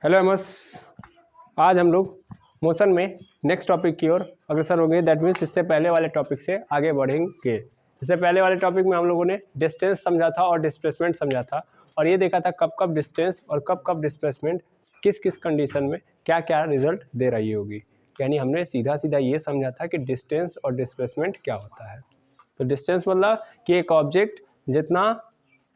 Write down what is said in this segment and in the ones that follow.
Hello AIIMS. आज हम लोग मोशन में नेक्स्ट टॉपिक की ओर अग्रसर होंगे। दैट मीन्स इससे पहले वाले टॉपिक से आगे बढ़ेंगे। इससे पहले वाले टॉपिक में हम लोगों ने डिस्टेंस समझा था और डिस्प्लेसमेंट समझा था, और ये देखा था कब कब डिस्टेंस और कब कब डिस्प्लेसमेंट किस किस कंडीशन में क्या क्या रिजल्ट दे रही होगी। यानी हमने सीधा सीधा ये समझा था कि डिस्टेंस और डिस्प्लेसमेंट क्या होता है। तो डिस्टेंस मतलब कि एक ऑब्जेक्ट जितना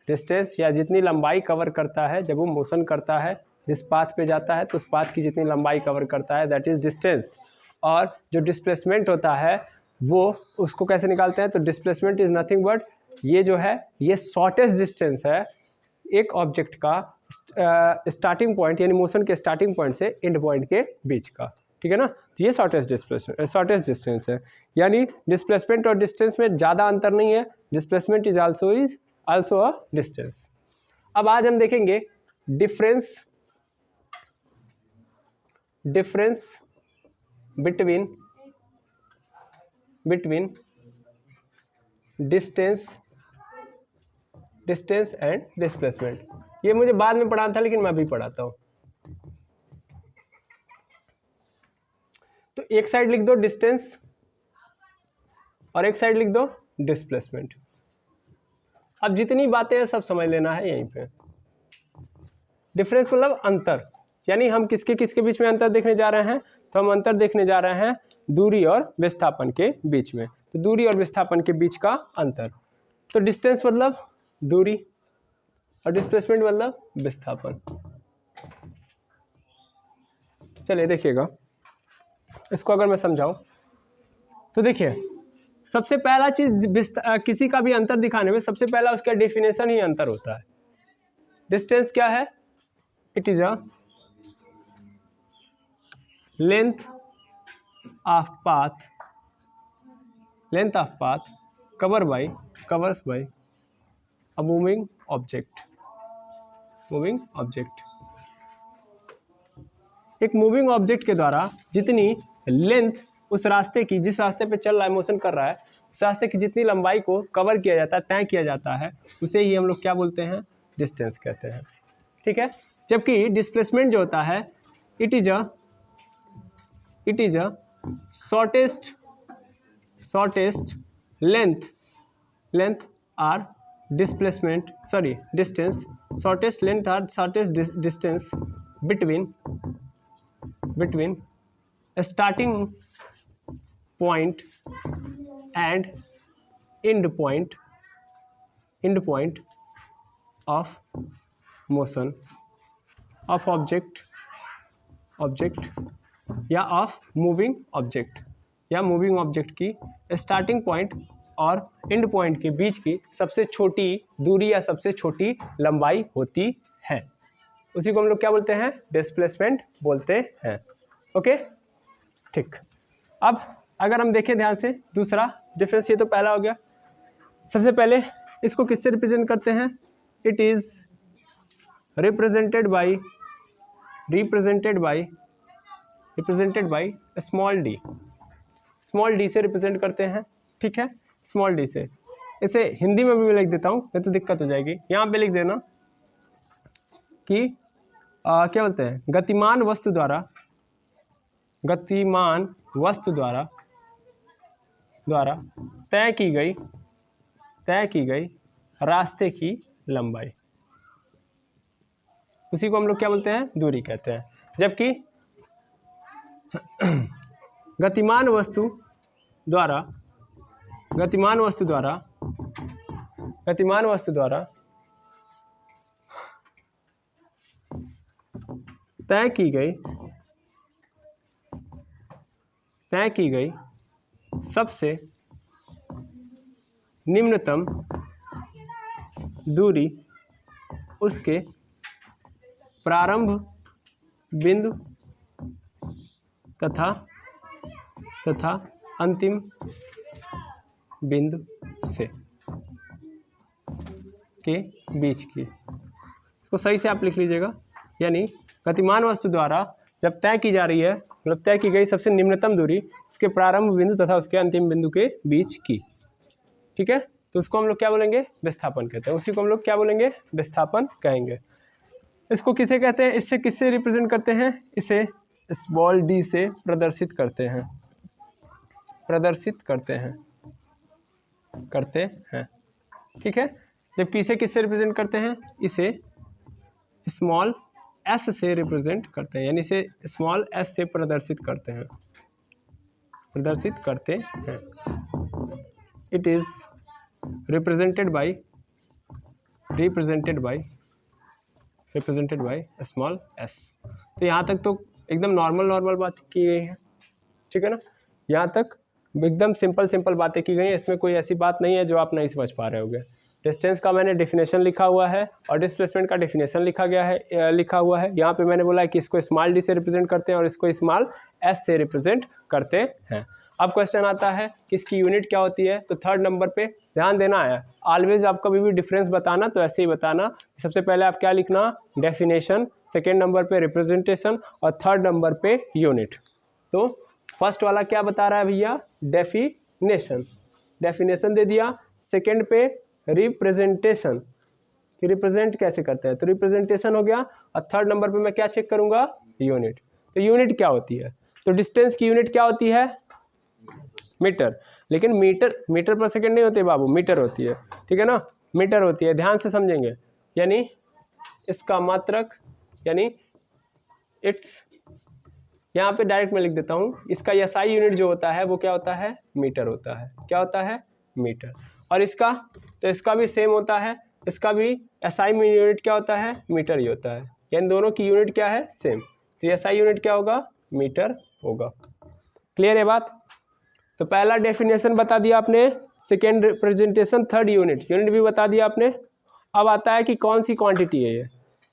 डिस्टेंस या जितनी लंबाई कवर करता है जब वो मोशन करता है, जिस पाथ पे जाता है तो उस पाथ की जितनी लंबाई कवर करता है, दैट इज़ डिस्टेंस। और जो डिस्प्लेसमेंट होता है वो उसको कैसे निकालते हैं, तो डिस्प्लेसमेंट इज़ नथिंग बट ये जो है ये शॉर्टेस्ट डिस्टेंस है एक ऑब्जेक्ट का स्टार्टिंग पॉइंट यानी मोशन के स्टार्टिंग पॉइंट से एंड पॉइंट के बीच का। ठीक है ना, तो ये शॉर्टेस्ट डिस्टेंस है। यानी डिस्प्लेसमेंट और डिस्टेंस में ज़्यादा अंतर नहीं है। Displacement is also a distance. अब आज हम देखेंगे difference between distance and displacement. ये मुझे बाद में पढ़ाना था लेकिन मैं अभी पढ़ाता हूँ। तो एक साइड लिख दो डिस्टेंस और एक साइड लिख दो डिस्प्लेसमेंट। अब जितनी बातें हैं सब समझ लेना है यहीं पे। डिफरेंस मतलब अंतर, यानी हम किसके किसके बीच में अंतर देखने जा रहे हैं, तो हम अंतर देखने जा रहे हैं दूरी और विस्थापन के बीच में। तो दूरी और विस्थापन के बीच का अंतर। तो डिस्टेंस मतलब दूरी और डिस्प्लेसमेंट मतलब विस्थापन। चलिए देखिएगा इसको अगर मैं समझाऊं तो देखिए, सबसे पहला चीज किसी का भी अंतर दिखाने में सबसे पहला उसका डेफिनेशन ही अंतर होता है। डिस्टेंस क्या है? It is a length of path covers by a moving object. एक मूविंग ऑब्जेक्ट के द्वारा जितनी लेंथ उस रास्ते की, जिस रास्ते पे चल रहा है, मोशन कर रहा है, उस रास्ते की जितनी लंबाई को कवर किया जाता है, तय किया जाता है, उसे ही हम लोग क्या बोलते हैं? डिस्टेंस कहते हैं। ठीक है। जबकि डिस्प्लेसमेंट जो होता है it is a shortest length or displacement distance, shortest length or shortest distance between a starting point and end point of motion of object या ऑफ मूविंग ऑब्जेक्ट की स्टार्टिंग पॉइंट और एंड पॉइंट के बीच की सबसे छोटी दूरी या सबसे छोटी लंबाई होती है। उसी को हम लोग क्या बोलते हैं? डिस्प्लेसमेंट बोलते हैं। ओके, ठीक। अब अगर हम देखें ध्यान से दूसरा डिफरेंस, ये तो पहला हो गया। सबसे पहले इसको किससे रिप्रेजेंट करते हैं? It is represented by small D से रिप्रेजेंट करते हैं। ठीक है, स्मॉल डी से। इसे हिंदी में भी मैं लिख देता हूँ, नहीं तो दिक्कत हो जाएगी। यहाँ पे लिख देना कि क्या बोलते हैं, गतिमान वस्तु द्वारा तय की गई रास्ते की लंबाई, उसी को हम लोग क्या बोलते हैं? दूरी कहते हैं। जबकि गतिमान वस्तु द्वारा तय की गई सबसे निम्नतम दूरी उसके प्रारंभ बिंदु तथा अंतिम बिंदु से के बीच की। इसको सही से आप लिख लीजिएगा। यानी गतिमान वस्तु द्वारा जब तय की जा रही है, मतलब तय की गई सबसे निम्नतम दूरी उसके प्रारंभ बिंदु तथा उसके अंतिम बिंदु के बीच की। ठीक है, तो उसको हम लोग क्या बोलेंगे? विस्थापन कहते हैं। उसी को हम लोग क्या बोलेंगे? विस्थापन कहेंगे। इसको किसे कहते हैं, इससे किससे रिप्रेजेंट करते हैं, इसे स्मॉल डी से प्रदर्शित करते हैं, प्रदर्शित करते हैं, करते हैं, ठीक है। जबकि इसे किससे रिप्रेजेंट करते हैं, इसे स्मॉल एस से रिप्रेजेंट करते हैं, यानी इसे स्मॉल एस से प्रदर्शित करते हैं, प्रदर्शित करते हैं। It is represented by small S. तो यहाँ तक तो एकदम नॉर्मल बात की गई है, ठीक है ना। यहाँ तक एकदम सिंपल बातें की गई हैं, इसमें कोई ऐसी बात नहीं है जो आप नहीं समझ पा रहे होगे। डिस्टेंस का मैंने डिफिनेशन लिखा हुआ है और डिस्प्लेसमेंट का डिफिनेशन लिखा हुआ है। यहाँ पे मैंने बोला है कि इसको स्मॉल डी से रिप्रेजेंट करते हैं और इसको स्मॉल एस से रिप्रेजेंट करते हैं। अब क्वेश्चन आता है कि इसकी यूनिट क्या होती है, तो थर्ड नंबर पे ध्यान देना है, ऑलवेज आप कभी भी डिफरेंस बताना तो ऐसे ही बताना। सबसे पहले आप क्या लिखना, डेफिनेशन, सेकेंड नंबर पे रिप्रेजेंटेशन और थर्ड नंबर पे यूनिट। तो फर्स्ट वाला क्या बता रहा है भैया, डेफिनेशन, डेफिनेशन दे दिया। सेकेंड पे रिप्रेजेंटेशन, कि रिप्रेजेंट कैसे करते हैं, तो रिप्रेजेंटेशन हो गया। और थर्ड नंबर पे मैं क्या चेक करूंगा, यूनिट। तो यूनिट क्या होती है, तो डिस्टेंस की यूनिट क्या होती है, मीटर। लेकिन मीटर पर सेकंड नहीं होती बाबू, मीटर होती है, ठीक है ना, मीटर होती है, ध्यान से समझेंगे। यानी इसका मात्रक, यानी इट्स, यहाँ पे डायरेक्ट मैं लिख देता हूँ, इसका एसआई यूनिट जो होता है वो क्या होता है, मीटर होता है। क्या होता है, मीटर। और इसका, तो इसका भी सेम होता है, इसका भी एसआई यूनिट क्या होता है, मीटर ही होता है। यानी दोनों की यूनिट क्या है, सेम। तो एसआई यूनिट क्या होगा, मीटर होगा। क्लियर है बात। तो पहला डेफिनेशन बता दिया आपने, सेकेंड रिप्रेजेंटेशन, थर्ड यूनिट भी बता दिया आपने। अब आता है कि कौन सी क्वांटिटी है ये,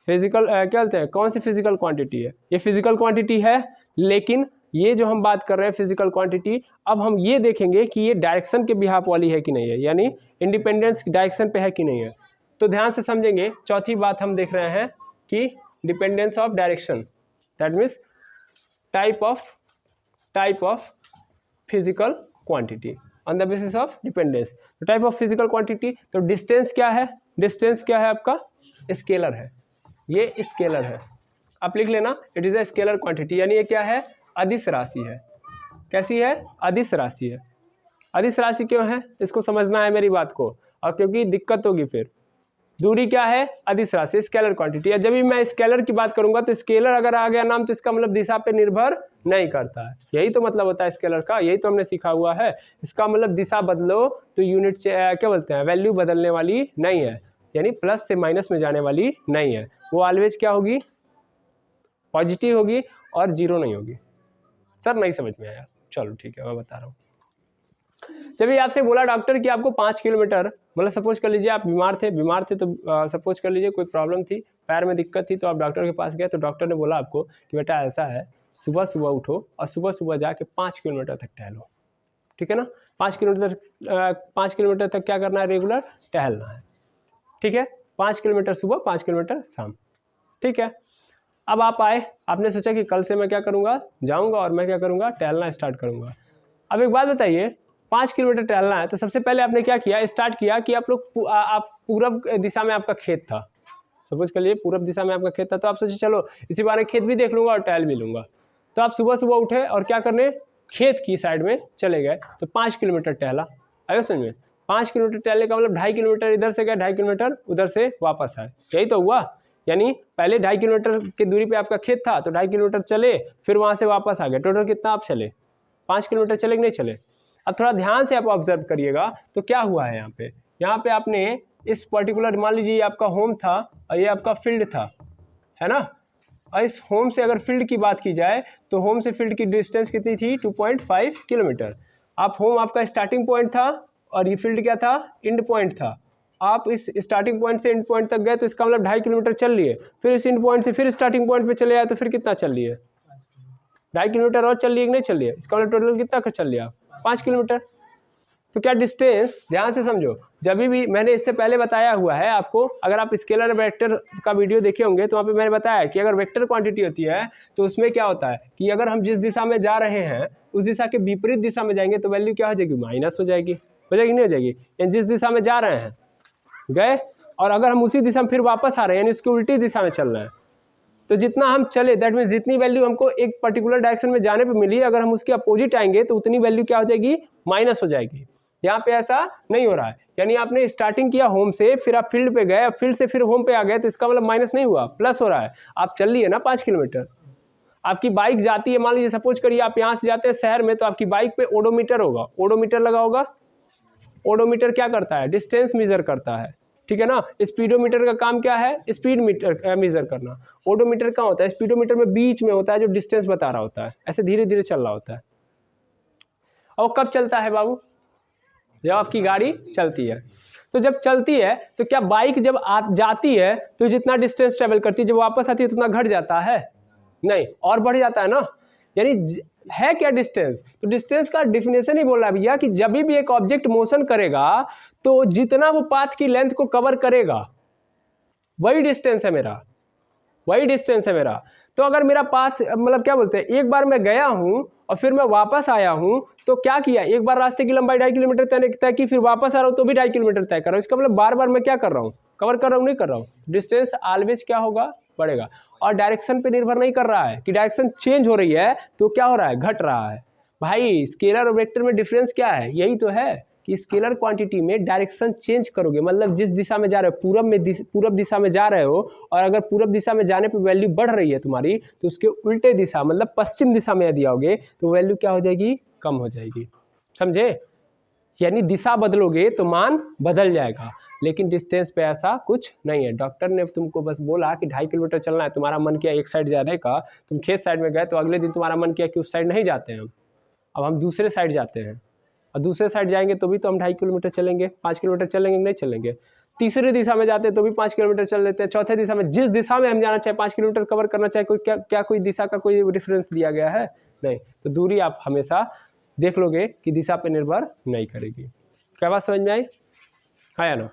फिजिकल क्या बोलते हैं, कौन सी फिजिकल क्वांटिटी है, ये फिजिकल क्वांटिटी है। लेकिन ये जो हम बात कर रहे हैं फिजिकल क्वांटिटी, अब हम ये देखेंगे कि ये डायरेक्शन के बिहाफ वाली है कि नहीं है, यानी इंडिपेंडेंस डायरेक्शन पे है कि नहीं है। तो ध्यान से समझेंगे, चौथी बात हम देख रहे हैं कि dependence of direction, that means type of physical quantity on the basis of dependence. तो टाइप ऑफ फिजिकल क्वांटिटी, तो डिस्टेंस क्या है, डिस्टेंस क्या है आपका, स्केलर है, ये स्केलर है, आप लिख लेना, it is a scalar quantity. यानी ये क्या है, अदिश राशि है। कैसी है, अदिश राशि है। अदिश राशि क्यों है, इसको समझना है मेरी बात को, और क्योंकि दिक्कत होगी फिर। दूरी क्या है, अदिश राशि, स्केलर क्वांटिटी है। जब भी मैं स्केलर की बात करूंगा तो स्केलर अगर आ गया नाम तो इसका मतलब दिशा पे निर्भर नहीं करता है, यही तो मतलब होता है स्केलर का, यही तो हमने सीखा हुआ है। इसका मतलब दिशा बदलो तो यूनिट क्या बोलते हैं, वैल्यू बदलने वाली नहीं है, यानी प्लस से माइनस में जाने वाली नहीं है, वो ऑलवेज क्या होगी, पॉजिटिव होगी और जीरो नहीं होगी। सर नहीं समझ में आया, चलो ठीक है मैं बता रहा हूँ। जब ये आपसे बोला डॉक्टर कि आपको 5 किलोमीटर, मतलब सपोज कर लीजिए आप बीमार थे तो सपोज कर लीजिए कोई प्रॉब्लम थी, पैर में दिक्कत थी, तो आप डॉक्टर के पास गए तो डॉक्टर ने बोला आपको कि बेटा ऐसा है, सुबह सुबह उठो और सुबह सुबह जाके 5 किलोमीटर तक टहलो, ठीक है ना। 5 किलोमीटर तक क्या करना है, रेगुलर टहलना है, ठीक है। 5 किलोमीटर सुबह, 5 किलोमीटर शाम, ठीक है। अब आप आए, आपने सोचा कि कल से मैं क्या करूँगा, जाऊँगा और मैं क्या करूँगा, टहलना स्टार्ट करूँगा। अब एक बात बताइए, 5 किलोमीटर टहलना है तो सबसे पहले आपने क्या किया, स्टार्ट किया कि आप पूरब दिशा में आपका खेत था, सपोज कर लिए पूरब दिशा में आपका खेत था, तो आप सोचे चलो इसी बारे खेत भी देख लूँगा और टहल भी लूँगा। तो आप सुबह सुबह उठे और क्या करने, खेत की साइड में चले गए, तो 5 किलोमीटर टहला। आयो समझ में, 5 किलोमीटर टहलने का मतलब 2.5 किलोमीटर इधर से गए, 2.5 किलोमीटर उधर से वापस आए, यही तो हुआ। यानी पहले 2.5 किलोमीटर की दूरी पे आपका खेत था तो 2.5 किलोमीटर चले, फिर वहाँ से वापस आ गए, टोटल कितना आप चले, 5 किलोमीटर चले कि नहीं चले। अब थोड़ा ध्यान से आप ऑब्जर्व करिएगा तो क्या हुआ है यहाँ पे आपने इस पर्टिकुलर, मान लीजिए आपका होम था और ये आपका फील्ड था, है ना। और इस होम से अगर फील्ड की बात की जाए तो होम से फील्ड की डिस्टेंस कितनी थी, 2.5 किलोमीटर। आप होम आपका स्टार्टिंग पॉइंट था और ये फील्ड क्या था, एंड पॉइंट था। आप इस स्टार्टिंग पॉइंट से एंड पॉइंट तक गए तो इसका मतलब 2.5 किलोमीटर चल लिए, फिर इस एंड पॉइंट से फिर स्टार्टिंग पॉइंट पे चले आए तो फिर कितना चल लिए, 2.5 किलोमीटर और चल लिए कि नहीं चल लिए, इसका मतलब टोटल कितना कर चल लिया, 5 किलोमीटर। तो क्या डिस्टेंस, ध्यान से समझो, जब भी मैंने इससे पहले बताया हुआ है आपको, अगर आप स्केलर वेक्टर का वीडियो देखे होंगे तो वहाँ पे मैंने बताया कि अगर वेक्टर क्वांटिटी होती है तो उसमें क्या होता है कि अगर हम जिस दिशा में जा रहे हैं उस दिशा के विपरीत दिशा में जाएंगे तो वैल्यू क्या हो जाएगी, माइनस हो जाएगी नहीं हो जाएगी। यानी जिस दिशा में जा रहे हैं गए और अगर हम उसी दिशा में फिर वापस आ रहे हैं यानी उसकी उल्टी दिशा में चल रहे हैं तो जितना हम चले दैट मीन्स जितनी वैल्यू हमको एक पर्टिकुलर डायरेक्शन में जाने पे मिली, अगर हम उसके अपोजिट आएंगे तो उतनी वैल्यू क्या हो जाएगी, माइनस हो जाएगी। यहाँ पे ऐसा नहीं हो रहा है, यानी आपने स्टार्टिंग किया होम से, फिर आप फील्ड पे गए, फील्ड से फिर होम पे आ गए, तो इसका मतलब माइनस नहीं हुआ, प्लस हो रहा है। आप चल लिए ना 5 किलोमीटर, आपकी बाइक जाती है, मान लीजिए सपोज करिए आप यहाँ से जाते हैं शहर में, तो आपकी बाइक पे ओडोमीटर होगा, ओडोमीटर लगा होगा। ओडोमीटर क्या करता है, डिस्टेंस मेजर करता है, ठीक है ना। स्पीडोमीटर का काम क्या है, स्पीड मीटर मेजर करना। ओडोमीटर कहाँ होता है, स्पीडोमीटर में बीच में होता है, जो डिस्टेंस बता रहा होता है, ऐसे धीरे धीरे चल रहा होता है। और कब चलता है बाबू, जब आपकी गाड़ी चलती है। तो जब चलती है तो क्या बाइक जब जाती है तो जितना डिस्टेंस ट्रेवल करती है, जब वापस आती है तो उतना घट जाता है, नहीं और बढ़ जाता है ना। यानी है क्या डिस्टेंस, तो डिस्टेंस का डिफिनेशन ही बोल रहा है भैया कि जब भी एक ऑब्जेक्ट मोशन करेगा तो जितना वो पाथ की लेंथ को कवर करेगा वही डिस्टेंस है मेरा, वही डिस्टेंस है मेरा। तो अगर मेरा पाथ मतलब क्या बोलते हैं, एक बार मैं गया हूं और फिर मैं वापस आया हूं, तो क्या किया, एक बार रास्ते की लंबाई 2.5 किलोमीटर तय की, फिर वापस आ रहा हूं तो भी 2.5 किलोमीटर तय कर रहा हूं। इसका मतलब बार बार मैं क्या कर रहा हूं, कवर कर रहा हूं, नहीं कर रहा हूं। डिस्टेंस ऑलवेज क्या होगा, बढ़ेगा। और डायरेक्शन पे निर्भर नहीं कर रहा है कि डायरेक्शन चेंज हो रही है तो क्या हो रहा है, घट रहा है। भाई स्केलर और वेक्टर में डिफरेंस क्या है, यही तो है कि स्केलर क्वांटिटी में डायरेक्शन चेंज करोगे, मतलब जिस दिशा में जा रहे हो, पूरब दिशा में जा रहे हो, और अगर पूरब दिशा में जाने पे वैल्यू बढ़ रही है तुम्हारी, तो उसके उल्टे दिशा मतलब पश्चिम दिशा में यदि आओगे तो वैल्यू क्या हो जाएगी, कम हो जाएगी। समझे, यानी दिशा बदलोगे तो मान बदल जाएगा, लेकिन डिस्टेंस पे ऐसा कुछ नहीं है। डॉक्टर ने तुमको बस बोला कि 2.5 किलोमीटर चलना है, तुम्हारा मन किया एक साइड जाने का, तुम खेत साइड में गए, तो अगले दिन तुम्हारा मन किया कि उस साइड नहीं जाते हैं, अब हम दूसरे साइड जाते हैं, और दूसरे साइड जाएंगे तो भी तो हम 2.5 किलोमीटर चलेंगे, 5 किलोमीटर चलेंगे, नहीं चलेंगे। तीसरी दिशा में जाते हैं तो भी 5 किलोमीटर चल लेते हैं। चौथे दिशा में, जिस दिशा में हम जाना चाहे 5 किलोमीटर कवर करना चाहे, कोई क्या कोई दिशा का कोई डिफरेंस दिया गया है, नहीं। तो दूरी आप हमेशा देख लोगे कि दिशा पर निर्भर नहीं करेगी। क्या बात समझ में आई, है या ना।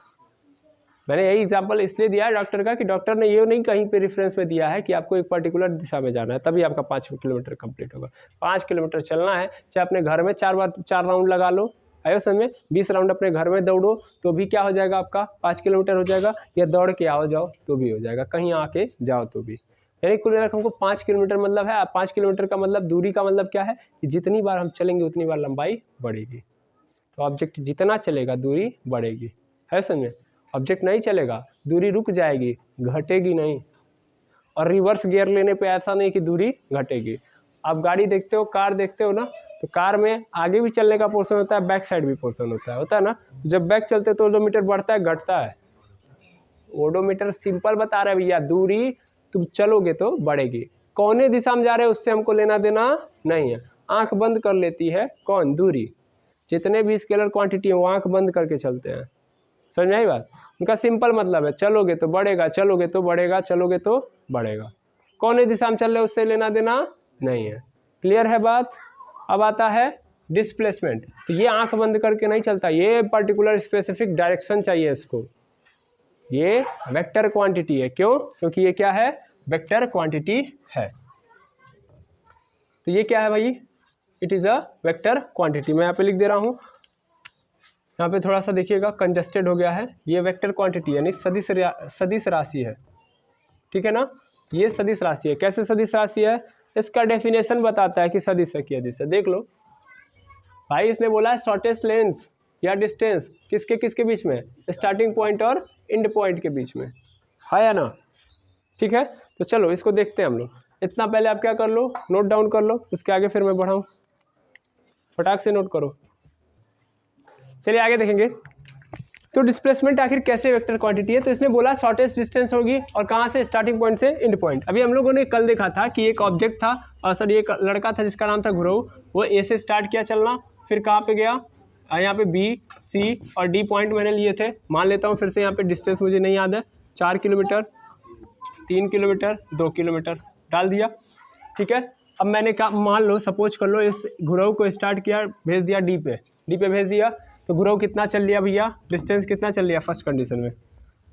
मैंने यही एग्जांपल इसलिए दिया है डॉक्टर का कि डॉक्टर ने ये नहीं कहीं पे रेफरेंस में दिया है कि आपको एक पर्टिकुलर दिशा में जाना है तभी आपका 5 किलोमीटर कंप्लीट होगा। 5 किलोमीटर चलना है, चाहे अपने घर में 4 राउंड लगा लो, आयो समझ में, 20 राउंड अपने घर में दौड़ो तो भी क्या हो जाएगा, आपका 5 किलोमीटर हो जाएगा, या दौड़ के आओ जाओ तो भी हो जाएगा, कहीं आके जाओ तो भी। यानी कुल मिलाकर हमको 5 किलोमीटर मतलब है, 5 किलोमीटर का मतलब दूरी का मतलब क्या है कि जितनी बार हम चलेंगे उतनी बार लंबाई बढ़ेगी। तो ऑब्जेक्ट जितना चलेगा दूरी बढ़ेगी, है समझ में। ऑब्जेक्ट नहीं चलेगा, दूरी रुक जाएगी, घटेगी नहीं। और रिवर्स गियर लेने पे ऐसा नहीं कि दूरी घटेगी। आप गाड़ी देखते हो, कार देखते हो ना, तो कार में आगे भी चलने का पोर्शन होता है, बैक साइड भी पोर्शन होता है ना। जब बैक चलते हैं तो ओडोमीटर बढ़ता है घटता है, ओडोमीटर सिंपल बता रहा है भैया, दूरी तुम चलोगे तो बढ़ेगी। कौने दिशा में जा रहे हो उससे हमको लेना देना नहीं है, आंख बंद कर लेती है कौन, दूरी। जितने भी स्केलर क्वांटिटी है वो आंख बंद करके चलते हैं, समझ में आई बात। उनका सिंपल मतलब है, चलोगे तो बढ़ेगा, चलोगे तो बढ़ेगा, चलोगे तो बढ़ेगा। कौन दिशा में चल रहे उससे लेना देना नहीं है। क्लियर है बात। अब आता है डिस्प्लेसमेंट। तो ये आंख बंद करके नहीं चलता, ये पर्टिकुलर स्पेसिफिक डायरेक्शन चाहिए इसको। ये वेक्टर क्वांटिटी है, क्यों, क्योंकि ये क्या है, वेक्टर क्वांटिटी है। तो ये क्या है भाई, it is a vector quantity. मैं यहाँ पे लिख दे रहा हूँ, यहाँ पे थोड़ा सा देखिएगा कंजस्टेड हो गया है। ये वेक्टर क्वांटिटी यानी सदिश राशि है, ठीक है ना। ये सदिश राशि है। कैसे सदिश राशि है, इसका डेफिनेशन बताता है कि सदिश है कि अदिश है। देख लो भाई, इसने बोला है शॉर्टेस्ट लेंथ या डिस्टेंस किसके बीच में, स्टार्टिंग पॉइंट और एंड पॉइंट के बीच में, है या ना। ठीक है, तो चलो इसको देखते हैं हम लोग। इतना पहले आप क्या कर लो, नोट डाउन कर लो, उसके आगे फिर मैं बढ़ाऊँ, फटाक से नोट करो। चलिए आगे देखेंगे। तो डिस्प्लेसमेंट आखिर कैसे वेक्टर क्वांटिटी है, तो इसने बोला शॉर्टेस्ट डिस्टेंस होगी, और कहाँ से, स्टार्टिंग पॉइंट से एंड पॉइंट। अभी हम लोगों ने कल देखा था कि एक ऑब्जेक्ट था, और सॉरी एक लड़का था जिसका नाम था गुरु, वो ए से स्टार्ट किया चलना, फिर कहाँ पे गया, यहाँ पे बी, सी और डी पॉइंट मैंने लिए थे। मान लेता हूँ फिर से, यहाँ पे डिस्टेंस मुझे नहीं याद है, 4 किलोमीटर, 3 किलोमीटर, 2 किलोमीटर डाल दिया, ठीक है। अब मैंने कहा, मान लो सपोज कर लो, इस गुरु को स्टार्ट किया, भेज दिया डी पे भेज दिया, तो गुरु कितना चल लिया भैया, डिस्टेंस कितना चल लिया फर्स्ट कंडीशन में,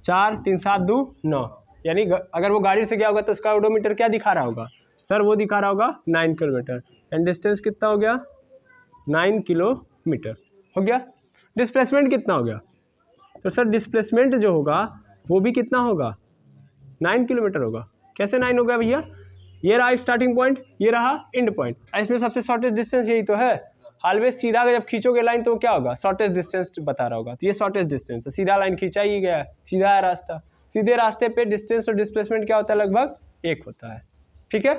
4, 3, 7, 2, 9। यानी अगर वो गाड़ी से गया होगा तो उसका ओडोमीटर क्या दिखा रहा होगा सर, वो दिखा रहा होगा 9 किलोमीटर, एंड डिस्टेंस कितना हो गया, 9 किलोमीटर हो गया। डिस्प्लेसमेंट कितना हो गया, तो सर डिस्प्लेसमेंट जो होगा वो भी कितना होगा, 9 किलोमीटर होगा। कैसे 9 हो गया भैया? ये रहा स्टार्टिंग पॉइंट, ये रहा एंड पॉइंट, इसमें सबसे शॉर्टेस्ट डिस्टेंस यही तो है। ऑलवेज सीधा जब खींचोगे लाइन तो क्या होगा? शॉर्टेस्ट डिस्टेंस बता रहा होगा, तो ये शॉर्टेस्ट डिस्टेंस है, सीधा लाइन खींचा ही गया है, सीधा है रास्ता। सीधे रास्ते पे डिस्टेंस और डिस्प्लेसमेंट क्या होता है? लगभग 1 होता है। ठीक है,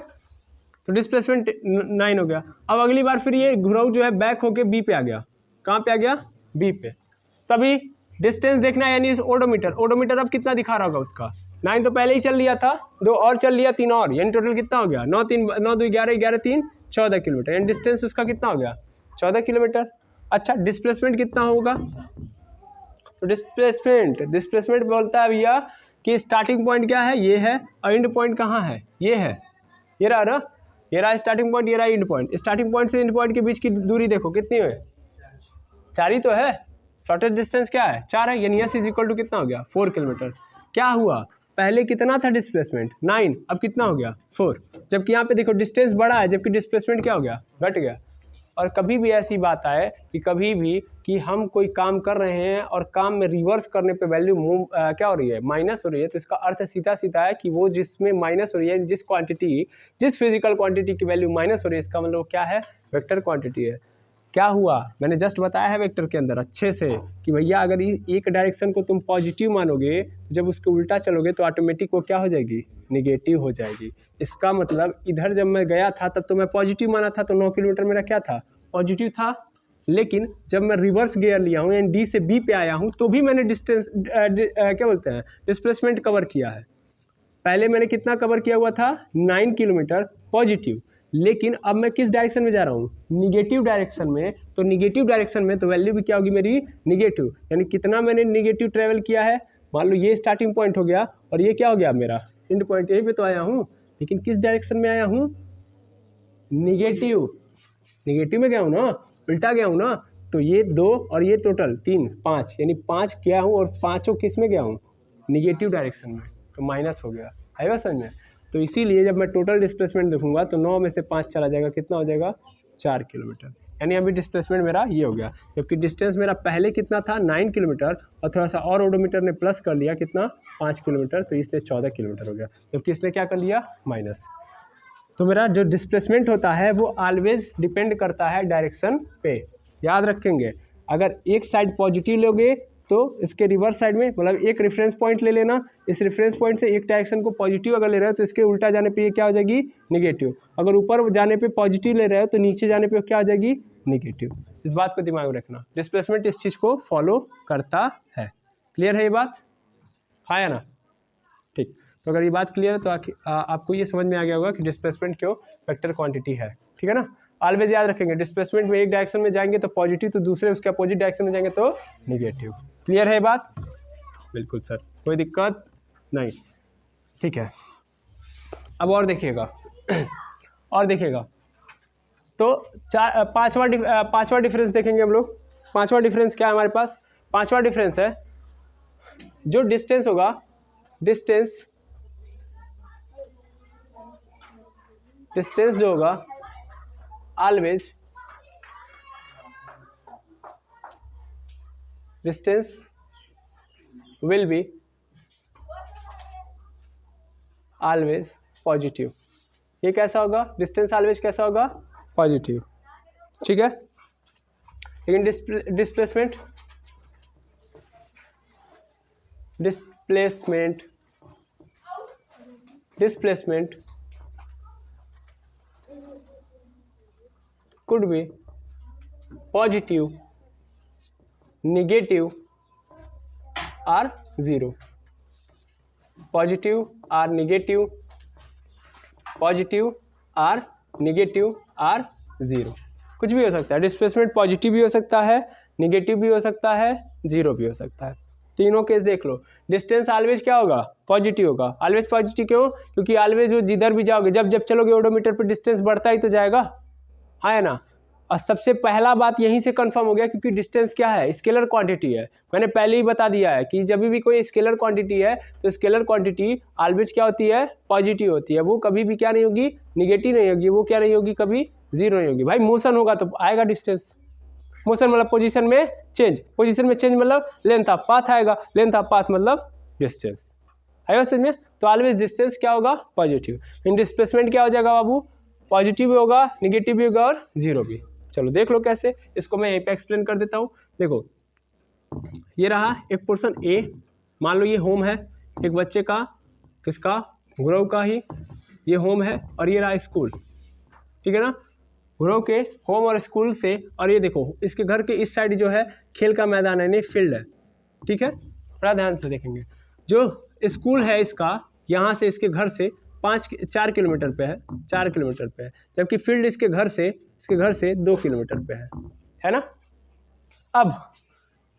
तो डिस्प्लेसमेंट 9 हो गया। अब अगली बार फिर ये घुराव जो है बैक होके बी पे आ गया। कहाँ पे आ गया? बी पे। तभी डिस्टेंस देखना है, यानी ओडोमीटर, ओडोमीटर अब कितना दिखा रहा होगा उसका? 9 तो पहले ही चल लिया था, 2 और चल लिया, 3 और, यानी टोटल कितना हो गया? 9 3 9 2 11 11 3 14 किलोमीटर, यानी डिस्टेंस उसका कितना हो गया? 14 किलोमीटर। अच्छा, डिस्प्लेसमेंट कितना होगा? तो डिस्प्लेसमेंट बोलता है भैया कि स्टार्टिंग पॉइंट क्या है? ये है, और एंड पॉइंट कहाँ है? ये है, ये रहा ना, ये रहा स्टार्टिंग पॉइंट, ये रहा एंड पॉइंट। स्टार्टिंग पॉइंट से एंड पॉइंट के बीच की दूरी देखो कितनी है? 4 ही तो है। शॉर्टेस्ट डिस्टेंस क्या है? 4 है, यानी एस इज इक्वल टू कितना हो गया? 4 किलोमीटर। क्या हुआ? पहले कितना था डिस्प्लेसमेंट? 9, अब कितना हो गया? 4। जबकि यहाँ पे देखो डिस्टेंस बड़ा है, जबकि डिस्प्लेसमेंट क्या हो गया? घट गया। और कभी भी ऐसी बात आए कि कभी भी कि हम कोई काम कर रहे हैं और काम में रिवर्स करने पे वैल्यू क्या हो रही है? माइनस हो रही है, तो इसका अर्थ सीधा सीधा है कि वो जिसमें माइनस हो रही है, जिस क्वांटिटी, जिस फिजिकल क्वांटिटी की वैल्यू माइनस हो रही है, इसका मतलब क्या है? वेक्टर क्वांटिटी है। क्या हुआ? मैंने जस्ट बताया है वेक्टर के अंदर अच्छे से कि भैया अगर एक डायरेक्शन को तुम पॉजिटिव मानोगे, जब उसको उल्टा चलोगे तो ऑटोमेटिक वो क्या हो जाएगी? निगेटिव हो जाएगी। इसका मतलब इधर जब मैं गया था तब तो मैं पॉजिटिव माना था, तो 9 किलोमीटर मेरा क्या था? पॉजिटिव था। लेकिन जब मैं रिवर्स गियर लिया हूँ, यानी डी से बी पे आया हूँ, तो भी मैंने डिस्टेंस क्या बोलते हैं? डिस्प्लेसमेंट कवर किया है। पहले मैंने कितना कवर किया हुआ था? 9 किलोमीटर पॉजिटिव। लेकिन अब मैं किस डायरेक्शन में जा रहा हूँ? निगेटिव डायरेक्शन में। तो निगेटिव डायरेक्शन में तो वैल्यू भी क्या होगी मेरी? निगेटिव। यानी कितना मैंने निगेटिव ट्रेवल किया है? मान लो ये स्टार्टिंग पॉइंट हो गया और ये क्या हो गया मेरा? And point. यहीं पे तो आया हूँ, लेकिन किस डायरेक्शन में आया हूँ? निगेटिव। निगेटिव में गया हूँ ना, उल्टा गया हूँ ना। तो ये 2 और ये टोटल 3 5, यानी 5 गया हूँ, और पाँचों किस में गया हूँ? निगेटिव डायरेक्शन में, तो माइनस हो गया। आएगा समझ में? तो इसीलिए जब मैं टोटल डिस्प्लेसमेंट देखूंगा तो 9 में से 5 चला जाएगा, कितना हो जाएगा? 4 किलोमीटर। यानी अभी डिस्प्लेसमेंट मेरा ये हो गया, जबकि डिस्टेंस मेरा पहले कितना था? 9 किलोमीटर, और थोड़ा सा और ओडोमीटर ने प्लस कर लिया, कितना? 5 किलोमीटर, तो इसलिए 14 किलोमीटर हो गया, जबकि इसने क्या कर लिया? माइनस। तो मेरा जो डिस्प्लेसमेंट होता है वो ऑलवेज डिपेंड करता है डायरेक्शन पे। याद रखेंगे, अगर एक साइड पॉजिटिव लोगे तो इसके रिवर्स साइड में, मतलब एक रेफरेंस पॉइंट ले लेना, इस रेफरेंस पॉइंट से एक डायरेक्शन को पॉजिटिव अगर ले रहे हो तो इसके उल्टा जाने पे ये क्या हो जाएगी? निगेटिव। अगर ऊपर जाने पे पॉजिटिव ले रहे हो तो नीचे जाने पे क्या हो जाएगी? निगेटिव। इस बात को दिमाग में रखना, डिस्प्लेसमेंट इस चीज़ को फॉलो करता है। क्लियर है ये बात? हाँ या ना? ठीक। तो अगर ये बात क्लियर है तो आपको ये समझ में आ गया होगा कि डिस्प्लेसमेंट क्यों वेक्टर क्वांटिटी है। ठीक है ना? ऑलवेज याद रखेंगे, डिस्प्लेसमेंट में एक डायरेक्शन में जाएंगे तो पॉजिटिव, तो दूसरे उसके अपोजिट डायरेक्शन में जाएंगे तो निगेटिव। क्लियर है बात? बिल्कुल सर, कोई दिक्कत नहीं। ठीक है, अब और देखिएगा और देखिएगा तो पांचवा डिफरेंस देखेंगे हम लोग। पांचवा डिफरेंस क्या है हमारे पास? पांचवा डिफरेंस है जो डिस्टेंस होगा, डिस्टेंस जो होगा always, distance will be always positive. ये कैसा होगा? डिस्टेंस ऑलवेज कैसा होगा? पॉजिटिव। ठीक है, लेकिन displacement could be positive, negative or zero. Positive or negative, positive or negative or zero, कुछ भी हो सकता है। डिस्प्लेसमेंट पॉजिटिव भी हो सकता है, निगेटिव भी हो सकता है, जीरो भी हो सकता है। तीनों केस देख लो। डिस्टेंस ऑलवेज क्या होगा? पॉजिटिव होगा। ऑलवेज पॉजिटिव क्यों? क्योंकि ऑलवेज वो जिधर भी जाओगे, जब जब चलोगे ओडोमीटर पर डिस्टेंस बढ़ता ही तो जाएगा, है ना? और सबसे पहला बात यहीं से कंफर्म हो गया, क्योंकि डिस्टेंस क्या है? स्केलर क्वांटिटी है। मैंने पहले ही बता दिया है कि जब भी कोई स्केलर क्वांटिटी है तो स्केलर क्वांटिटी ऑलवेज क्या होती है? पॉजिटिव होती है। वो कभी भी क्या नहीं होगी? निगेटिव नहीं होगी। वो क्या नहीं होगी? कभी जीरो नहीं होगी। भाई मोशन होगा तो आएगा डिस्टेंस। मोशन मतलब पोजीशन में चेंज, पोजीशन में चेंज मतलब लेंथ ऑफ पाथ आएगा, लेंथ ऑफ पाथ मतलब डिस्टेंस। है बस समझ में। तो ऑलवेज डिस्टेंस क्या होगा, पॉजिटिव। इन डिस्प्लेसमेंट क्या हो जाएगा बाबू, पॉजिटिव भी होगा, निगेटिव भी होगा और जीरो भी। चलो देख लो कैसे, इसको मैं यहीं पे एक्सप्लेन कर देता हूँ। देखो ये रहा एक पोर्शन ए, मान लो ये होम है एक बच्चे का, किसका, गुरु का ही, ये होम है, और ये रहा स्कूल, ठीक है ना। गुरु के होम और स्कूल से, और ये देखो इसके घर के इस साइड जो है खेल का मैदान है, नहीं फील्ड है, ठीक है, बड़ा ध्यान से देखेंगे। जो स्कूल है इसका, यहाँ से इसके घर से 4 किलोमीटर पे है, 4 किलोमीटर पे है, जबकि फील्ड इसके घर से 2 किलोमीटर पे है ना। अब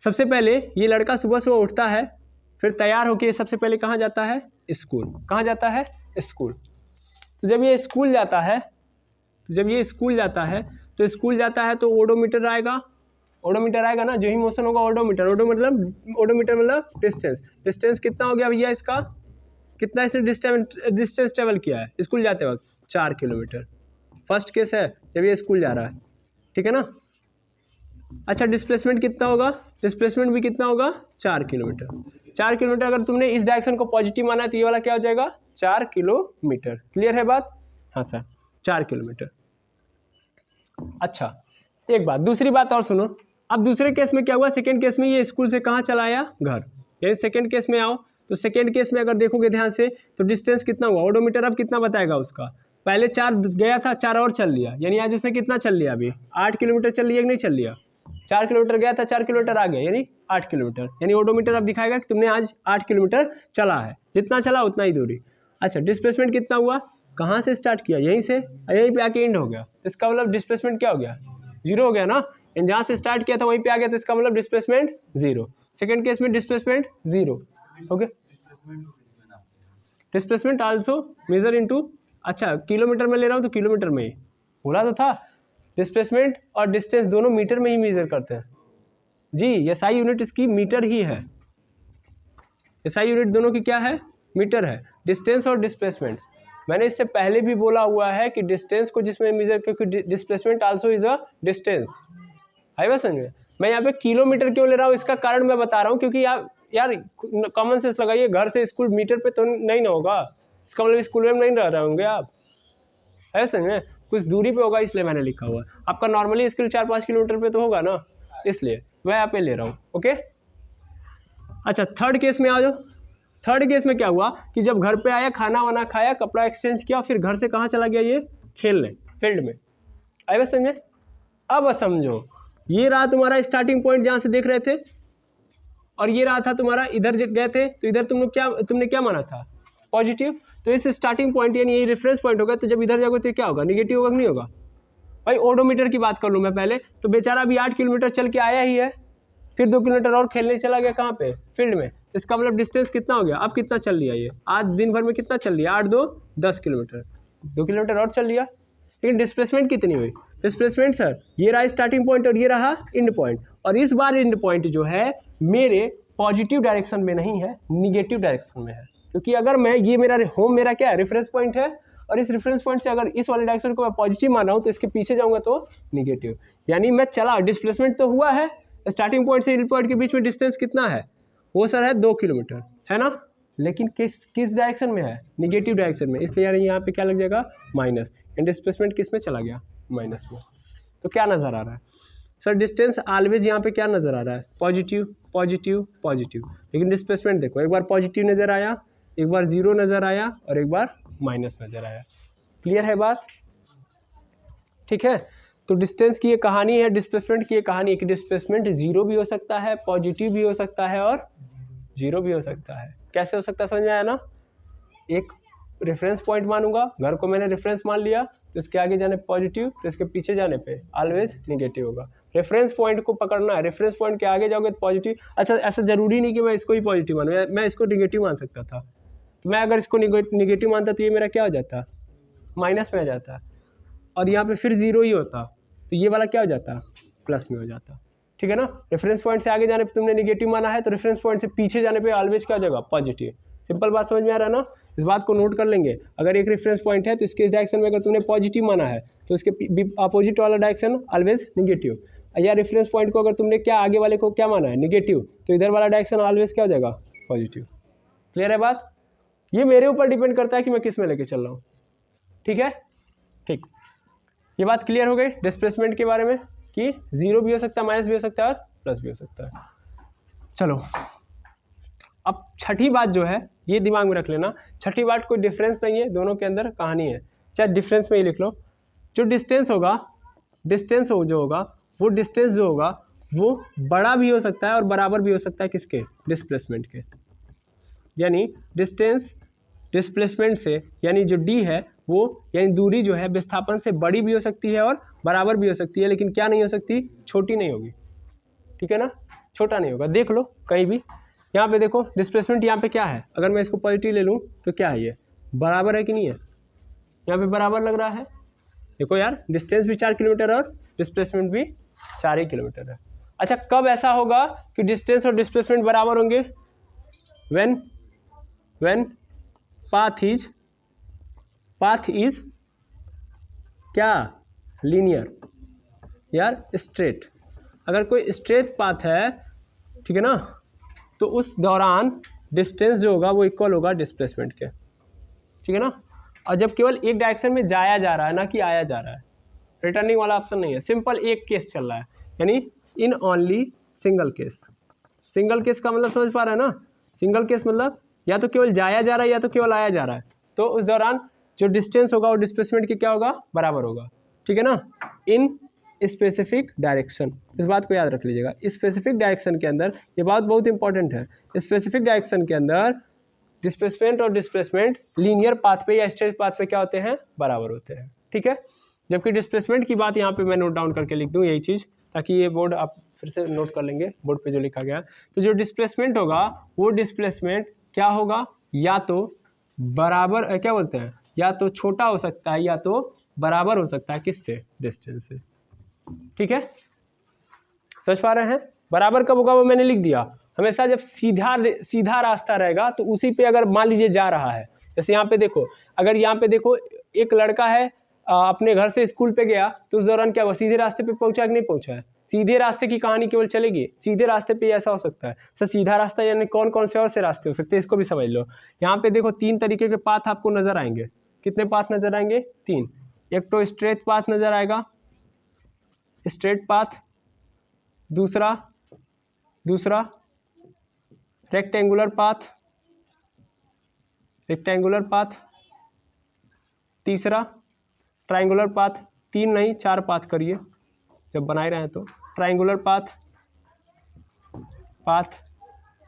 सबसे पहले ये लड़का सुबह सुबह उठता है, फिर तैयार होकर सबसे पहले कहाँ जाता है, स्कूल। कहाँ जाता है, स्कूल। तो जब ये स्कूल जाता है तो स्कूल जाता है तो ओडोमीटर आएगा, ना, जो ही मोशन होगा ओडोमीटर मतलब डिस्टेंस कितना हो गया भैया इसका, कितना इसने डिस्टेंस ट्रेवल किया है स्कूल जाते वक्त, 4 किलोमीटर। फर्स्ट केस है जब ये स्कूल जा रहा है, ठीक है ना। अच्छा डिस्प्लेसमेंट कितना होगा, डिस्प्लेसमेंट भी कितना होगा, 4 किलोमीटर। 4 किलोमीटर अगर तुमने इस डायरेक्शन को पॉजिटिव माना है तो ये वाला क्या हो जाएगा, 4 किलोमीटर। क्लियर है बात, हाँ सर 4 किलोमीटर। अच्छा एक बात, दूसरी बात और सुनो। अब दूसरे केस में क्या हुआ, सेकेंड केस में ये स्कूल से कहाँ चला आया, घर। यानी सेकेंड केस में आओ तो सेकेंड केस में अगर देखोगे ध्यान से तो डिस्टेंस कितना हुआ, ओडोमीटर अब कितना बताएगा उसका, पहले 4 गया था, 4 और चल लिया, यानी आज उसने कितना चल लिया, अभी 8 किलोमीटर चल लिया कि नहीं चल लिया। 4 किलोमीटर गया था, 4 किलोमीटर आ गया, यानी 8 किलोमीटर, यानी ओडोमीटर अब दिखाएगा कि तुमने आज 8 किलोमीटर चला है, जितना चला उतना ही दूरी। अच्छा डिस्प्लेसमेंट कितना हुआ, कहाँ से स्टार्ट किया, यहीं से, यहीं पे आके एंड हो गया, इसका मतलब डिस्प्लेसमेंट क्या हो गया, 0 हो गया ना। जहाँ से स्टार्ट किया था वहीं पे आ गया, तो इसका मतलब डिस्प्लेसमेंट 0। सेकेंड केस में डिस्प्लेसमेंट 0 हो गया। डिस्प्लेसमेंट आल्सो मेजर इनटू, अच्छा किलोमीटर में ले रहा हूँ तो किलोमीटर में ही बोला तो था, डिस्प्लेसमेंट और डिस्टेंस दोनों मीटर में ही मेजर करते हैं जी। एसआई यूनिट इसकी मीटर ही है, एसआई यूनिट दोनों की क्या है, मीटर है। डिस्टेंस और डिस्प्लेसमेंट मैंने इससे पहले भी बोला हुआ है कि डिस्टेंस को जिसमें मेजर, क्योंकि displacement also is a distance, है बस समझ में। मैं यहाँ पे किलोमीटर क्यों ले रहा हूँ इसका कारण मैं बता रहा हूँ, क्योंकि यार कॉमन सेंस लगाइए, घर से स्कूल मीटर पे तो नहीं ना होगा, इसका मतलब स्कूल में नहीं रह रहे होंगे आप, है समझ में, कुछ दूरी पे होगा, इसलिए मैंने लिखा हुआ है। आपका नॉर्मली स्कूल 4-5 किलोमीटर पे तो होगा ना, इसलिए मैं यहाँ पे ले रहा हूँ, ओके। अच्छा थर्ड केस में आ जाओ। थर्ड केस में क्या हुआ कि जब घर पे आया, खाना वाना खाया, कपड़ा एक्सचेंज किया, फिर घर से कहाँ चला गया, ये खेलने फील्ड में, आए बस समझे। अब समझो ये रहा तुम्हारा स्टार्टिंग पॉइंट जहाँ से देख रहे थे, और ये रहा था तुम्हारा, इधर गए थे तो इधर तुमने क्या माना था, पॉजिटिव। तो इस स्टार्टिंग पॉइंट यानी ये रेफरेंस पॉइंट होगा, तो जब इधर जाओगे तो क्या होगा, निगेटिव होगा कि नहीं होगा। भाई ओडोमीटर की बात कर लूँ मैं पहले, तो बेचारा अभी 8 किलोमीटर चल के आया ही है, फिर 2 किलोमीटर और खेलने चला गया, कहाँ पे, फील्ड में। तो इसका मतलब डिस्टेंस कितना हो गया, अब कितना चल लिया ये, आज दिन भर में कितना चल लिया, 8 2 10 किलोमीटर, 2 किलोमीटर और चल लिया। लेकिन डिस्प्लेसमेंट कितनी हुई, डिस्प्लेसमेंट सर ये रहा स्टार्टिंग पॉइंट और ये रहा एंड पॉइंट, और इस बार एंड पॉइंट जो है मेरे पॉजिटिव डायरेक्शन में नहीं है, निगेटिव डायरेक्शन में है। क्योंकि अगर मैं, ये मेरा होम मेरा क्या है, रेफरेंस पॉइंट है, और इस रेफरेंस पॉइंट से अगर इस वाले डायरेक्शन को मैं पॉजिटिव मान रहा हूँ तो इसके पीछे जाऊंगा तो निगेटिव, यानी मैं चला, डिस्प्लेसमेंट तो हुआ है, स्टार्टिंग पॉइंट से एंड पॉइंट के बीच में डिस्टेंस कितना है, वो सर है 2 किलोमीटर, है ना। लेकिन किस डायरेक्शन में है, निगेटिव डायरेक्शन में, इसलिए यानी यहाँ पे क्या लग जाएगा, माइनस, एंड डिस्प्लेसमेंट किस में चला गया, माइनस में। तो क्या नज़र आ रहा है सर, डिस्टेंस ऑलवेज यहाँ पे क्या नज़र आ रहा है, पॉजिटिव पॉजिटिव पॉजिटिव। लेकिन डिस्प्लेसमेंट देखो, एक बार पॉजिटिव नज़र आया, एक बार 0 नज़र आया, और एक बार माइनस नज़र आया। क्लियर है बात, ठीक है। तो डिस्टेंस की ये कहानी है, डिस्प्लेसमेंट की ये कहानी है कि डिस्प्लेसमेंट 0 भी हो सकता है, पॉजिटिव भी हो सकता है, और 0 भी हो सकता है। कैसे हो सकता है समझ में आया ना। एक रेफरेंस पॉइंट मानूंगा, घर को मैंने रेफरेंस मान लिया, तो इसके आगे जाने पॉजिटिव, तो इसके पीछे जाने पे ऑलवेज निगेटिव होगा। रेफरेंस पॉइंट को पकड़ना है, रेफरेंस पॉइंट के आगे जाओगे तो पॉजिटिव। अच्छा ऐसा जरूरी नहीं कि मैं इसको ही पॉजिटिव मानूँ, मैं इसको निगेटिव मान सकता था, तो मैं अगर इसको निगेटिव मानता तो ये मेरा क्या हो जाता, माइनस में आ जाता, और यहाँ पे फिर 0 ही होता, तो ये वाला क्या हो जाता, प्लस में हो जाता, ठीक है ना। रेफरेंस पॉइंट से आगे जाने पे तुमने निगेटिव माना है, तो रेफरेंस पॉइंट से पीछे जाने पे ऑलवेज क्या हो जाएगा, पॉजिटिव। सिंपल बात समझ में आ रहा है ना, इस बात को नोट कर लेंगे। अगर एक रेफरेंस पॉइंट है तो इसके इस डायरेक्शन में अगर तुमने पॉजिटिव माना है तो इसके अपोजिट वाला डायरेक्शन ऑलवेज निगेटिव, या रेफरेंस पॉइंट को अगर तुमने क्या आगे वाले को क्या माना है, निगेटिव, तो इधर वाला डायरेक्शन ऑलवेज क्या हो जाएगा, पॉजिटिव। क्लियर है बात। ये मेरे ऊपर डिपेंड करता है कि मैं किस में लेके चल रहा हूँ। ठीक है, ठीक, ये बात क्लियर हो गई डिस्प्लेसमेंट के बारे में कि जीरो भी हो सकता है, माइनस भी हो सकता है और प्लस भी हो सकता है। चलो अब छठी बात जो है ये दिमाग में रख लेना, छठी बात कोई डिफरेंस नहीं है, दोनों के अंदर कहानी है, चाहे डिफरेंस में ही लिख लो। जो डिस्टेंस होगा, डिस्टेंस जो होगा वो डिस्टेंस जो होगा वो बड़ा भी हो सकता है और बराबर भी हो सकता है किसके, डिस्प्लेसमेंट के। यानी डिस्टेंस डिस्प्लेसमेंट से, यानी जो डी है वो यानी दूरी जो है विस्थापन से बड़ी भी हो सकती है और बराबर भी हो सकती है, लेकिन क्या नहीं हो सकती, छोटी नहीं होगी। ठीक है ना, छोटा नहीं होगा। देख लो कहीं भी, यहाँ पे देखो डिस्प्लेसमेंट यहाँ पे क्या है, अगर मैं इसको पॉजिटिव ले लूँ तो क्या है, ये बराबर है कि नहीं है, यहाँ पे बराबर लग रहा है। देखो यार डिस्टेंस भी 4 किलोमीटर और डिस्प्लेसमेंट भी 4 ही किलोमीटर है। अच्छा कब ऐसा होगा कि डिस्टेंस और डिस्प्लेसमेंट बराबर होंगे, व्हेन पाथ इज क्या, लीनियर यार, स्ट्रेट। अगर कोई स्ट्रेट पाथ है, ठीक है ना, तो उस दौरान डिस्टेंस जो होगा वो इक्वल होगा डिस्प्लेसमेंट के। ठीक है ना, और जब केवल एक डायरेक्शन में जाया जा रहा है ना कि आया जा रहा है, रिटर्निंग वाला ऑप्शन नहीं है, सिंपल एक केस चल रहा है, यानी in only single case. Single case का मतलब समझ पा रहा है ना, सिंगल केस मतलब या तो केवल जाया जा रहा है या तो केवल आया जा रहा है, तो उस दौरान जो डिस्टेंस होगा वो डिस्प्लेसमेंट के क्या होगा, बराबर होगा। ठीक है ना, इन स्पेसिफिक डायरेक्शन, इस बात को याद रख लीजिएगा। स्पेसिफिक डायरेक्शन के अंदर, ये बात बहुत इंपॉर्टेंट है, स्पेसिफिक डायरेक्शन के अंदर डिस्प्लेसमेंट और डिस्प्लेसमेंट लीनियर पाथ पे या स्ट्रेट पाथ पे क्या होते हैं, बराबर होते हैं। ठीक है, जबकि डिस्प्लेसमेंट की बात यहाँ पे मैं नोट डाउन करके लिख दूँ यही चीज़, ताकि ये बोर्ड आप फिर से नोट कर लेंगे बोर्ड पे जो लिखा गया। तो जो डिस्प्लेसमेंट होगा वो डिस्प्लेसमेंट क्या होगा, या तो बराबर क्या बोलते हैं, या तो छोटा हो सकता है या तो बराबर हो सकता है, किससे, डिस्टेंस से। ठीक है, समझ पा रहे हैं। बराबर कब होगा वो मैंने लिख दिया, हमेशा जब सीधा रास्ता रहेगा तो उसी पे अगर मान लीजिए जा रहा है, जैसे यहाँ पे देखो, अगर यहाँ पे देखो एक लड़का है अपने घर से स्कूल पे गया, तो उस दौरान क्या हुआ, सीधे रास्ते पे पहुंचा कि नहीं पहुंचा है, सीधे रास्ते की कहानी केवल चलेगी, सीधे रास्ते पे ऐसा हो सकता है। सर सीधा रास्ता यानी कौन कौन से और से रास्ते हो सकते हैं, इसको भी समझ लो। यहाँ पे देखो 3 तरीके के पाथ आपको नजर आएंगे, कितने पाथ नजर आएंगे, 3। एक तो स्ट्रेट पाथ नजर आएगा, स्ट्रेट पाथ, दूसरा रेक्टेंगुलर पाथ, तीसरा ट्रायंगुलर पाथ। 3 नहीं 4 पाथ करिए जब बनाए रहे हैं तो, ट्रायंगुलर पाथ,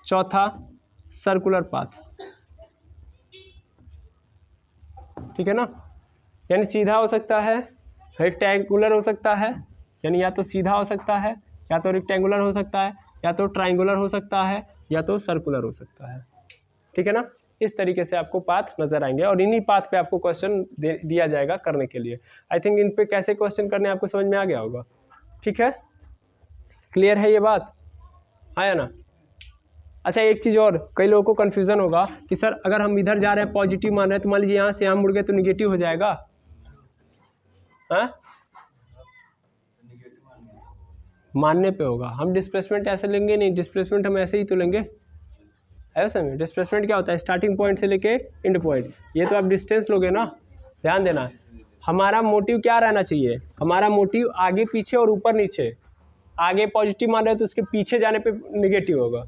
चौथा सर्कुलर पाथ। ठीक है ना, यानी सीधा हो सकता है, रेक्टेंगुलर हो सकता है, यानी या तो सीधा हो सकता है, या तो रेक्टेंगुलर हो सकता है, या तो ट्रायंगुलर हो सकता है, या तो सर्कुलर हो सकता है। ठीक है ना, इस तरीके से आपको पाथ नजर आएंगे और इन्हीं पाथ पे आपको क्वेश्चन दिया जाएगा करने के लिए। आई थिंक इन पे कैसे क्वेश्चन करने आपको समझ में आ गया होगा। ठीक है, क्लियर है ये बात, आया ना। अच्छा एक चीज़ और, कई लोगों को कन्फ्यूज़न होगा कि सर अगर हम इधर जा रहे हैं पॉजिटिव मान रहे हैं, तो मान लीजिए यहाँ से यहाँ मुड़ गए तो निगेटिव हो जाएगा, हाँ मानने पे होगा। हम डिस्प्लेसमेंट ऐसे लेंगे नहीं, डिस्प्लेसमेंट हम ऐसे ही तो लेंगे, ऐसे में डिस्प्लेसमेंट क्या होता है, स्टार्टिंग पॉइंट से लेके एंड पॉइंट। ये तो आप डिस्टेंस लोगे ना, ध्यान देना। हमारा मोटिव क्या रहना चाहिए, हमारा मोटिव आगे पीछे और ऊपर नीचे। आगे पॉजिटिव मान रहे हो तो उसके पीछे जाने पे नेगेटिव होगा,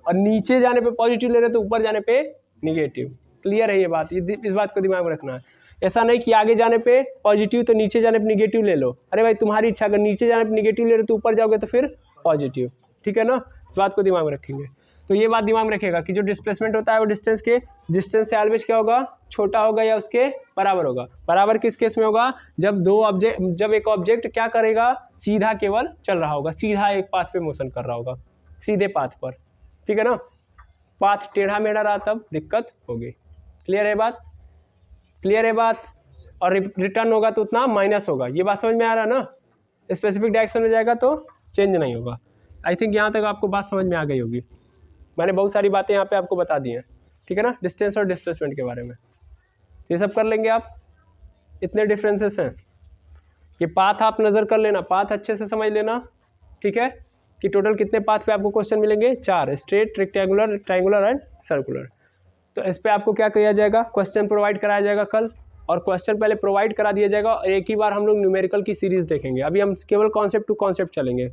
और नीचे जाने पे पॉजिटिव ले रहे तो ऊपर जाने पे नेगेटिव। क्लियर है ये बात, इस बात को दिमाग में रखना है। ऐसा नहीं कि आगे जाने पे पॉजिटिव तो नीचे जाने पे नेगेटिव ले लो, अरे भाई तुम्हारी इच्छा, अगर नीचे जाने पे नेगेटिव ले रहे तो ऊपर जाओगे तो फिर पॉजिटिव। ठीक है ना, इस बात को दिमाग में रखेंगे। तो ये बात दिमाग में रखेगा कि जो डिस्प्लेसमेंट होता है वो डिस्टेंस से ऑलवेज क्या होगा, छोटा होगा या उसके बराबर होगा। बराबर किस केस में होगा, जब एक ऑब्जेक्ट क्या करेगा, सीधा केवल चल रहा होगा, सीधा एक पाथ पे मोशन कर रहा होगा, सीधे पाथ पर। ठीक है ना, पाथ टेढ़ा मेढ़ा रहा तब दिक्कत होगी। क्लियर है बात, और रिटर्न होगा तो उतना माइनस होगा। ये बात समझ में आ रहा है ना, स्पेसिफिक डायरेक्शन में जाएगा तो चेंज नहीं होगा। आई थिंक यहाँ तक आपको बात समझ में आ गई होगी। मैंने बहुत सारी बातें यहाँ पे आपको बता दी हैं। ठीक है ना, डिस्टेंस और डिस्प्लेसमेंट के बारे में ये सब कर लेंगे आप। इतने डिफरेंसेस हैं, ये पाथ आप नज़र कर लेना, पाथ अच्छे से समझ लेना। ठीक है, कि टोटल कितने पाथ पे आपको क्वेश्चन मिलेंगे, 4, straight, rectangular, triangular and circular. तो इस पर आपको क्या किया जाएगा, क्वेश्चन प्रोवाइड कराया जाएगा कल, और क्वेश्चन पहले प्रोवाइड करा दिया जाएगा और एक ही बार हम लोग न्यूमेरिकल की सीरीज़ देखेंगे। अभी हम केवल कॉन्सेप्ट टू कॉन्सेप्ट चलेंगे,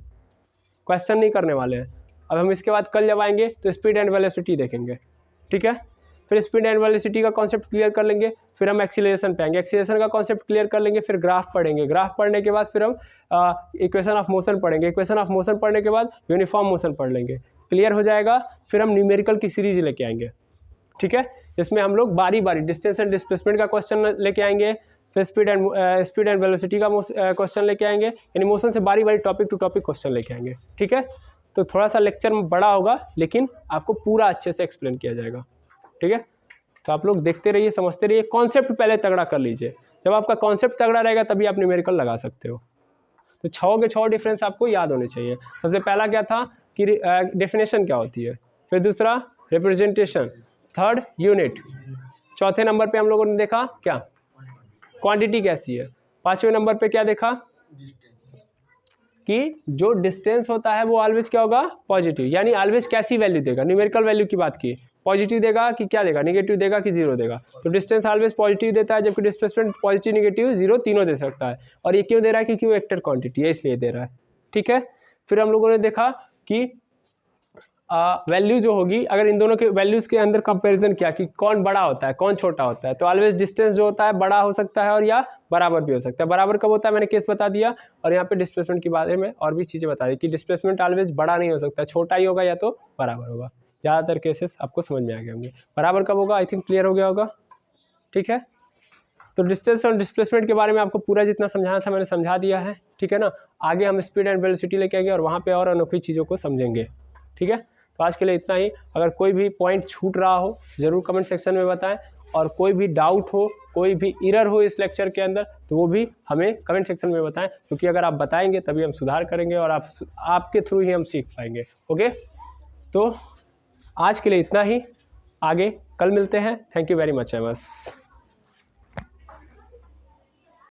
क्वेश्चन नहीं करने वाले हैं। अब हम इसके बाद कल जब आएंगे तो स्पीड एंड वेलोसिटी देखेंगे, ठीक है। फिर स्पीड एंड वेलोसिटी का कॉन्सेप्ट क्लियर कर लेंगे, फिर हम एक्सीलरेशन पे आएंगे, एक्सीलरेशन का कॉन्सेप्ट क्लियर कर लेंगे, फिर ग्राफ पढ़ेंगे, ग्राफ पढ़ने के बाद फिर हम इक्वेशन ऑफ मोशन पढ़ेंगे, इक्वेशन ऑफ मोशन पढ़ने के बाद यूनिफॉर्म मोशन पढ़ लेंगे, क्लियर हो जाएगा। फिर हम न्यूमेरिकल की सीरीज लेके आएंगे, ठीक है। इसमें हम लोग बारी बारी डिस्टेंस एंड डिस्प्लेसमेंट का क्वेश्चन लेके आएंगे, फिर स्पीड एंड वेलोसिटी का क्वेश्चन लेके आएंगे, यानी मोशन से बारी बारी टॉपिक टू टॉपिक क्वेश्चन लेके आएंगे, ठीक है। तो थोड़ा सा लेक्चर बड़ा होगा लेकिन आपको पूरा अच्छे से एक्सप्लेन किया जाएगा, ठीक है। तो आप लोग देखते रहिए, समझते रहिए, कॉन्सेप्ट पहले तगड़ा कर लीजिए। जब आपका कॉन्सेप्ट तगड़ा रहेगा तभी आप न्यूमेरिकल लगा सकते हो। तो 6 के 6 डिफरेंस आपको याद होने चाहिए। सबसे पहला क्या था कि डेफिनेशन क्या होती है, फिर दूसरा रिप्रेजेंटेशन, थर्ड यूनिट, चौथे नंबर पे हम लोगों ने देखा क्या, क्वांटिटी कैसी है, 5वें नंबर पे क्या देखा कि जो डिस्टेंस होता है वो ऑलवेज क्या होगा, पॉजिटिव, यानी ऑलवेज कैसी वैल्यू देगा, न्यूमेरिकल वैल्यू की बात की, पॉजिटिव देगा कि क्या देगा, नेगेटिव देगा कि जीरो देगा। तो डिस्टेंस ऑलवेज पॉजिटिव देता है, जबकि डिस्प्लेसमेंट पॉजिटिव नेगेटिव जीरो तीनों दे सकता है। और ये क्यों दे रहा है, क्योंकि वो वेक्टर क्वांटिटी है इसलिए दे रहा है, ठीक है। फिर हम लोगों ने देखा कि वैल्यू जो होगी, अगर इन दोनों के वैल्यूज के अंदर कंपैरिजन किया कि कौन बड़ा होता है कौन छोटा होता है, तो ऑलवेज डिस्टेंस जो होता है बड़ा हो सकता है और या बराबर भी हो सकता है। बराबर कब होता है मैंने केस बता दिया, और यहाँ पे डिस्प्लेसमेंट के बारे में और भी चीज़ें बता दी कि डिस्प्लेसमेंट ऑलवेज बड़ा नहीं हो सकता, छोटा ही होगा या तो बराबर होगा। ज़्यादातर केसेस आपको समझ में आ गए होंगे। बराबर कब होगा, आई थिंक क्लियर हो गया होगा, ठीक है। तो डिस्टेंस और डिस्प्लेसमेंट के बारे में आपको पूरा जितना समझाना था मैंने समझा दिया है, ठीक है ना। आगे हम स्पीड एंड वेलोसिटी लेके आएंगे और वहाँ पे और अनोखी चीज़ों को समझेंगे, ठीक है। तो आज के लिए इतना ही। अगर कोई भी पॉइंट छूट रहा हो ज़रूर कमेंट सेक्शन में बताएं, और कोई भी डाउट हो, कोई भी एरर हो इस लेक्चर के अंदर, तो वो भी हमें कमेंट सेक्शन में बताएं, क्योंकि अगर आप बताएंगे तभी हम सुधार करेंगे और आपके थ्रू ही हम सीख पाएंगे। ओके, तो आज के लिए इतना ही, आगे कल मिलते हैं। थैंक यू वेरी मच है बस।